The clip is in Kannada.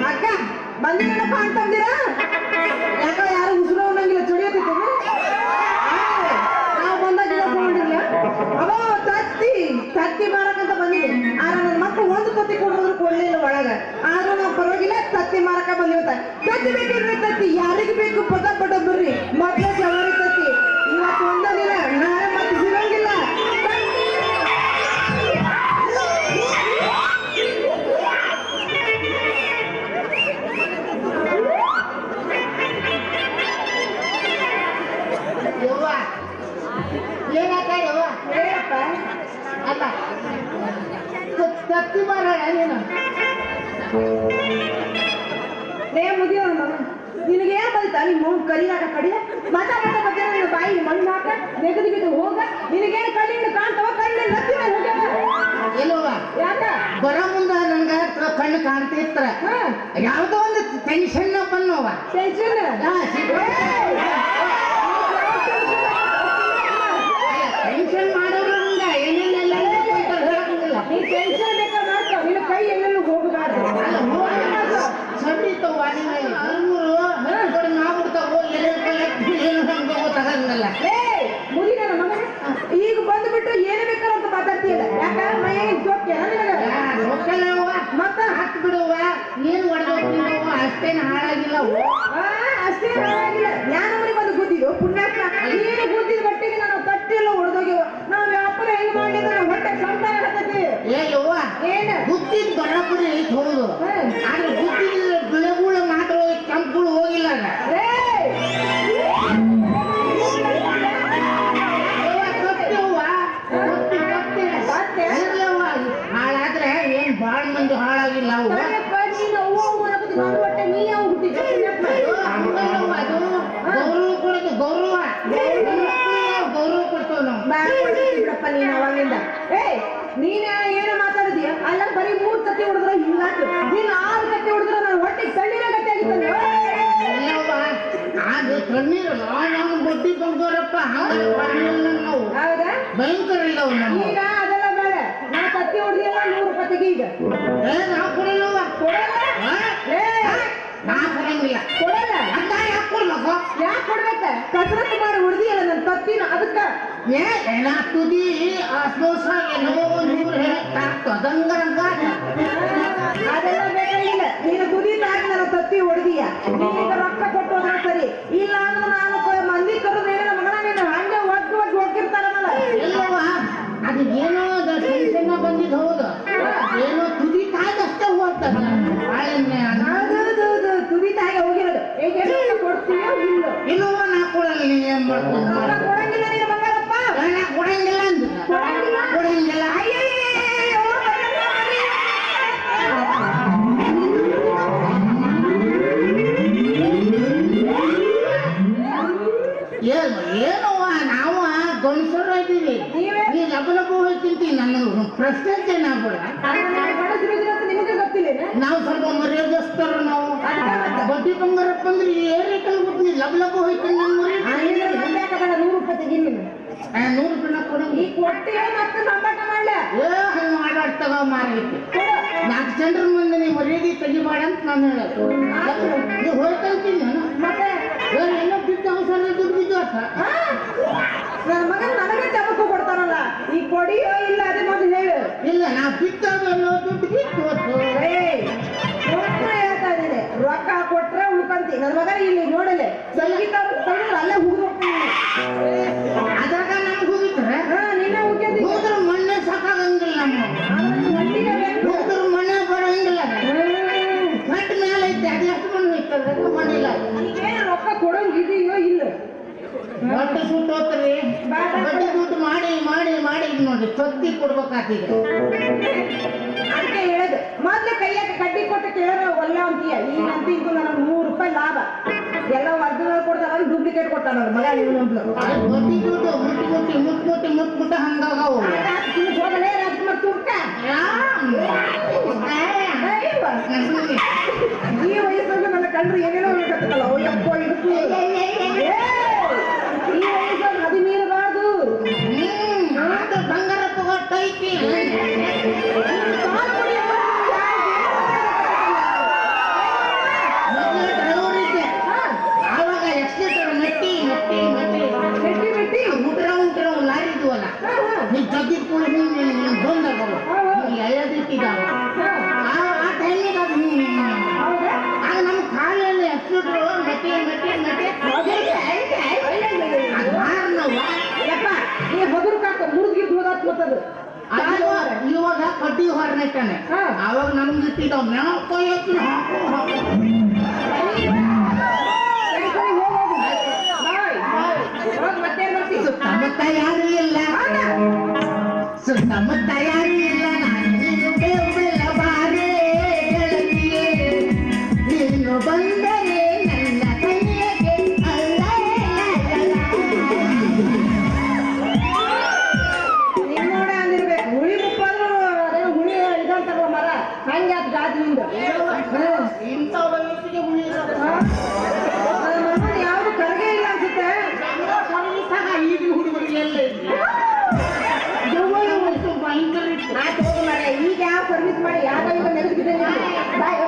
ಅಕ್ಕ ಬಂದಿರಪ್ಪ ಅಂತಂದಿರಾ ಯಾಕ ಯಾರು ಉಸಿರು ಅನ್ನಂಗಿಲ್ಲ ಚಡಿಯತ್ತಿದ್ದೇನೆ ನಾವು ಬಂದಾಗ ತಗೊಂಡಿಲ್ಲ ಅವ ತತ್ತಿ ಮಾರಕಂತ ಬಂದಿದೆ ಆದ್ರೆ ನನ್ನ ಮಕ್ಕಳು ಒಂದು ತತ್ತಿ ಕೊಡೋದ್ರು ಕೊಡ್ಲಿಲ್ಲ ಒಳಗ ಆದ್ರೂ ನಾವು ಪರವಾಗಿಲ್ಲ ತತ್ತಿ ಮಾರಕ ಬಂದಿವತ್ತ ತತ್ತಿ ಬೇಕಿದ್ರೆ ತತ್ತಿ ಯಾರಿಗೆ ಬೇಕು ಪಟ ಪಟ ಬರ್ರಿ ಮಕ್ಕಳ ಜವಾರಿ ತತ್ತಿ ಇವತ್ತು ಒಂದಿಲ್ಲ ನಾಳೆ ಮತ್ತೆ ಸಿಗಂಗಿಲ್ಲ ತತ್ತಿ ಮಾರ ನೀನು ಮುಗಿಯೋ ನಿನಗೆ ಏನ್ ಬಂತ ನಿಮ್ಮ ಕರಿಯಾಕ ಕಡಿಯ ಮತ ಮತ ಬಗ್ಗೆ ನಿನ್ನ ಬಾಯಿ ಮಣ್ಣು ಹಾಕ ನೆಗದಿ ಬಿದ್ದು ಹೋಗ ನಿನಗೇನು ಕಣ್ಣಿಂದ ಕಾಣ್ತವ ಕಣ್ಣಿನ ನತ್ತಿ ಮೇಲೆ ಹೋಗ್ಯಾವ ಎಲ್ಲವ ಯಾಕ ಬರೋ ಮುಂದ ನನ್ಗ ಕಣ್ಣು ಕಾಣ್ತಿತ್ರ ಯಾವ್ದೋ ಒಂದು ಟೆನ್ಷನ್ ಬನ್ನೋವ ಟೆನ್ಷನ್ ಟೆನ್ಷನ್ ಮಾಡೋರು ಹಂಗ ಏನೇನೆಲ್ಲ ನೀ ಟೆನ್ಷನ್ ಬೇಕಾ ಮಾಡ್ಕೊ ನಿನ್ನ ಕೈ ಎಲ್ಲೆಲ್ಲೂ ಹೋಗಬಾರ್ದು ಸಣ್ಣಿತ್ತವ ಮಾಡ್ಬಿಡ್ತಾವ ತಗಂಗಲ್ಲ ಮುದಿ ನನ್ನ ಮಗನ ಈಗ ಬಂದ್ಬಿಟ್ಟು ಏನು ಬೇಕಾರ ಅಂತ ಮಾತಾಡ್ತೀಯಲ್ಲ ಯಾಕ ಮೈ ಜೋಕ್ಯ ಮತ್ತ ಹತ್ ಬಿಡುವ ಏನ್ ಹೊಡೆದೋಗ್ತಿದ್ದವ ಅಷ್ಟೇನು ಹಾಳಾಗಿಲ್ಲ ಅಷ್ಟೇ ಹಾಳಾಗಿಲ್ಲ ಜ್ಞಾನವರಿಗೆ ಒಂದು ಗುದ್ದಿದ್ದು ಪುಣ್ಯಾತ್ಮ ನೀನು ಗುದ್ದಿದ ಬಟ್ಟಿಗೆ ನಾನು ತಟ್ಟಿ ಎಲ್ಲ ಹೊಡೆದೋಗ್ಯವ ನಾವು ವ್ಯಾಪಾರ ಹೆಂಗ್ ಮಾಡಿದ್ರೆ ನಾವು ಹೊಟ್ಟೆ ಸಂತಾನ ಹತ್ತತಿ ಏಯವ್ವ ಏನ ಗುದ್ದಿದ್ ಬರಬರಿ ಹೌದು ಆದ್ರೆ ಗುದ್ದಿದ ಬಿಳೆಗಳು ಮಾತ್ರ ಕೆಂಪುಗಳು ಹೋಗಿಲ್ಲ ಹಾಳಾದ್ರೆ ಏನ್ ಬಾಳ ಮಂದಿ ಹಾಳಾಗಿಲ್ಲ ಅವು ನೀ ಯಾವ ಹುಟ್ಟಿದ ಗೌರವ ಕೊಡೋದು ಗೌರವ ಗೌರವ ಕೊಡ್ತೇವೆ ನಾವು ಬಿಡಪ್ಪ ನೀನ್ ಅವಾಗಿಂದ ನೀನ್ ಏನ ಮಾತಾಡಿದ್ಯ ಅಲ್ಲ ಬರೀ 3 ಕತ್ತಿ ಹೊಡೆದ್ರ ಹಿಂಗಾತು ನೀನ್ 6 ಕತ್ತಿ ಹೊಡೆದ್ರ ನಾನು ಹೊಟ್ಟೆ ತಣ್ಣೀರ ಗತಿ ಆಗಿತ್ತಲ್ಲ ಅದು ತಣ್ಣೀರಲ್ಲ ನಾವು ಬಡ್ಡಿ ಬಂದವರಪ್ಪ ನಾವು ಹೌದಾ ಭಯಂಕರ ಇಲ್ಲವ ಈಗ ಅದೆಲ್ಲ ಬೇಡ ನಾ ಕತ್ತಿ ಹೊಡೆದಿಲ್ಲ 100 ರೂಪಾಯಿಗೆ ಈಗ ನಾವು ಕೊಡಲ್ಲವ ಕೊಡಲ್ಲ ನಾ ಕೊಡಂಗಿಲ್ಲ ಕೊಡಲ್ಲ ಅಂತ ಯಾಕೆ ಕೊಡ್ಬೇಕು ಯಾಕೆ ಕೊಡ್ಬೇಕ ಕಸರತ್ತು ಮಾಡಿ ಹೊಡೆದಿಯಲ್ಲ ನನ್ನ ಕತ್ತಿನ ಅದಕ್ಕ ಏನ ತುದಿ ಆಸ್ಮೋಸ ಏನೋ ನೂರು ಹೇಳಂಗ ಅದೆಲ್ಲ ಬೇಕಾಗಿಲ್ಲ ನೀನು ತುದಿತಾಗಿ ನನ್ನ ತತ್ತಿ ಹೊಡೆದಿಯ ನೀನೀಗ ರೊಕ್ಕ ಕೊಟ್ಟು ಹೋದ್ರೆ ಸರಿ ಇಲ್ಲ ಅಂದ್ರೆ ನಾನು ಮಂದಿ ಕರೆದು ಏನ ಮಗನ ನೀನು ಹಂಗೆ ಒಟ್ಟು ಹೋಗಿರ್ತಾರಲ್ಲ ಎಲ್ಲವ ಅದು ಏನೋ ಟೆನ್ಷನ್ ಬಂದಿದ್ದು ಹೌದು ಏನೋ ತುದಿ ತಾಗಷ್ಟೇ ಹೋಗ್ತದ ಬಾಳೆಣ್ಣೆ ತುದಿತಾಗಿ ಹೋಗಿರೋದು ಈಗ ಕೊಡ್ತೀಯೋ ಇಲ್ಲ ಇನ್ನುವ ನಾ ಕೊಡಲ್ಲ ನೀ ಏನ್ ಮಾಡ್ಕೊಂಡು ಕೊಡಂಗಿಲ್ಲ ನೀನು ಬಂಗಾರಪ್ಪ ಕೊಡಂಗಿಲ್ಲ ಅಂದ ಕೊಡಂಗಿಲ್ಲ ಏನವ್ವ ನಾವು ಗಂಡಸರು ಇದ್ದೀವಿ ನೀ ಲಬ ಲಬ ಹೋಗಿ ತಿಂತೀವಿ ನನ್ನ ಪ್ರಶ್ನೆ ಏನಾಗ್ಬಿಡ ನಿಮಗೆ ಗೊತ್ತಿಲ್ಲ ನಾವು ಸ್ವಲ್ಪ ಮರ್ಯಾದಸ್ತರು ನಾವು ಬಡ್ಡಿ ಬಂಗಾರಪ್ಪ ಅಂದ್ರೆ ಏನೇ ಕಲ್ಬಿಟ್ಟು ಲಬ ಲಬ ಹೋಯ್ತು ನನ್ನ ಮರಿ 100 ರೂಪಾಯಿ ತೆಗಿನಿ 100 ರೂಪಾಯಿ ಕೊಡಂಗಿ ಈ ಕೊಟ್ಟಿಗೆ ಮತ್ತೆ ಸಂಬಟ ಮಾಡ್ಲ ಹಂಗೆ ಮಾಡಾಡ್ತಾಗ ಮಾರೈತಿ 4 ಜನರ ಮುಂದೆ ನೀವು ಮರ್ಯಾದೆ ತೆಗಿಬೇಡ ಅಂತ ನಾನು ಹೇಳೋದು ನೀವು ಹೋಯ್ತಂತೀನಿ ನಾನು ಮತ್ತೆ ಎಲ್ಲ ಬಿಟ್ಟು ಅವಸರ ದುಡ್ಡು ಬಿದ್ದು ಅರ್ಥ ನನ್ನ ಮಗನ ನನಗೆ ಚಮಕು ಕೊಡ್ತಾನಲ್ಲ ಈ ಕೊಡಿಯೋ ಇಲ್ಲ ಅದೇ ಮೊದಲು ಹೇಳು ಇಲ್ಲ ನಾ ಬಿಟ್ಟಾಗ ದುಡ್ಡು ಬಿಟ್ಟು ಹೇಳ್ತಾ ಇದ್ದೀನಿ ರೊಕ್ಕ ಕೊಟ್ರೆ ಉಳ್ಕಂತಿ ನನ್ನ ಮಗ ಇಲ್ಲಿ ನೋಡಲೆ ಸಂಗೀತ ಅಲ್ಲೇ ಹುಡುಗ ಅದ್ರಾಗ ನಮ್ಗೆ ಹೋಗಿದ್ರೆ ನಿನ್ನೆ ಹುಡುಗಿ ಹೋದ್ರೆ ಮಣ್ಣೆ ಸಾಕಾಗಂಗಿಲ್ಲ ನಮ್ಮ ಹೋದ್ರೆ ಮಣ್ಣೆ ಬರೋಂಗಿಲ್ಲ ಕಟ್ ಮೇಲೆ ಐತೆ ಅದು ಎಷ್ಟು ಮಣ್ಣು ಇರ್ತದೆ ಮಣ್ಣಿಲ್ಲ ಈಗೇನು ರೊಕ್ಕ ಕೊಡೋಂಗಿದೆಯೋ ಇಲ್ಲ ಹೊಟ್ಟೆ ಸುಟ್ಟು ಹೋಗ್ತಾರೆ ಬಡ್ಡಿ ದುಡ್ಡು ಮಾಡಿ ಮಾಡಿ ಮಾಡಿ ನೋಡಿ ಸತ್ತಿ ಕೊಡ್ಬೇಕಾಗ್ತಿದೆ ಅದಕ್ಕೆ ಹೇಳೋದು ಮೊದ್ಲು ಕೈಯಾಗ ಕಡ್ಡಿ ಕೊಟ್ಟು ಕೇಳೋ ಒಲ್ಲ ಅಂತೀಯ ಈಗ ಅಂತ ಇದು ನನಗೆ 100 ರೂಪಾಯಿ ಲಾಭ ಎಲ್ಲ ಒರಿಜಿನಲ್ ಕೊಡ್ತಾರ ಡೂಪ್ಲಿಕೇಟ್ ಕೊಡ್ತಾನ ಮಗ ಇವನೊಬ್ಳು ಬಡ್ಡಿ ದುಡ್ಡು ಮುಟ್ಟ ಹಂಗಾಗವು ಹೋಗಲೇ ರಾಜ್ಕುಮಾರ್ ತುರ್ಕ ಈ ವಯಸ್ಸಲ್ಲಿ ನನ್ನ ಕಂಡ್ರು ಏನೇನೋ ಹೇಳ್ಕತ್ತಲ್ಲ ಅಯ್ಯಪ್ಪ ಇದಕ್ಕೂ ಈ ವಯಸ್ಸಲ್ಲಿ ಅದು ಮೀರಬಾರ್ದು ಬಂಗಾರ ಜಗ್ಗಿ ಕೂಡ ಬಂದವರು ಎಳೆದಿಟ್ಟಿದ್ದಾವೆ ಆ ಟೈಮಿಗೆ ಅದು ಆಗ ನಮ್ಮ ಕಾಲಲ್ಲಿ ಹಸಿದ್ರು ಮೆಟ್ಟೆ ಮೆಟ್ಟೆ ಮೆಟ್ಟೆ ಯಪ್ಪ ಈ ಹಗುರು ಕಾಕ ಮುರುಗಿದ್ ಹೋದಾತ್ಮತ್ತದು ಇವಾಗ ಕಡ್ಡಿ ಹೊರನೆಟ್ಟಾನೆ ಅವಾಗ ನಮ್ಗೆ ಇಟ್ಟಿದ್ದಾವ ನೆನಪು ಸುತ್ತಮುತ್ತ ಯಾರು ಇಲ್ಲ ಸುತ್ತಮುತ್ತ ಯಾರು ಇಲ್ಲ ನೀನು ಬೆಂಬಲ ಬಾರೇ ಗೆಳತಿಯೇ ನೀನು ಬಂದರೆ ನನ್ನ ಕೈಯಗೆ ನಿನ್ನೋಡ ಅಂದಿರ್ಬೇಕು ಹುಳಿ ಮುಪ್ಪಾದ್ರು ಅದೇ ಹುಳಿ ಇದಂತಾರಲ್ಲ ಮರ ಹಂಗೆ ಅದು ಗಾಜಿನಿಂದ ಇಂಥ ವಯಸ್ಸಿಗೆ ಉಳಿಯೋದು ಯಾವ್ದು ಕರಗೆ ಇಲ್ಲ ಅನ್ಸುತ್ತೆ ಈಗಿನ ಹುಡುಗರಿಗೆ ಎಲ್ಲ ಭಯಂಕರ ಆಯ್ತು ಹೋಗು ಮಾಡ ಈಗ ಯಾವ ಸರ್ವಿಸ್ ಮಾಡಿ ಯಾವ ಈಗ ನೆಗೆದಿದ್ದೇನೆ ಬಾಯ್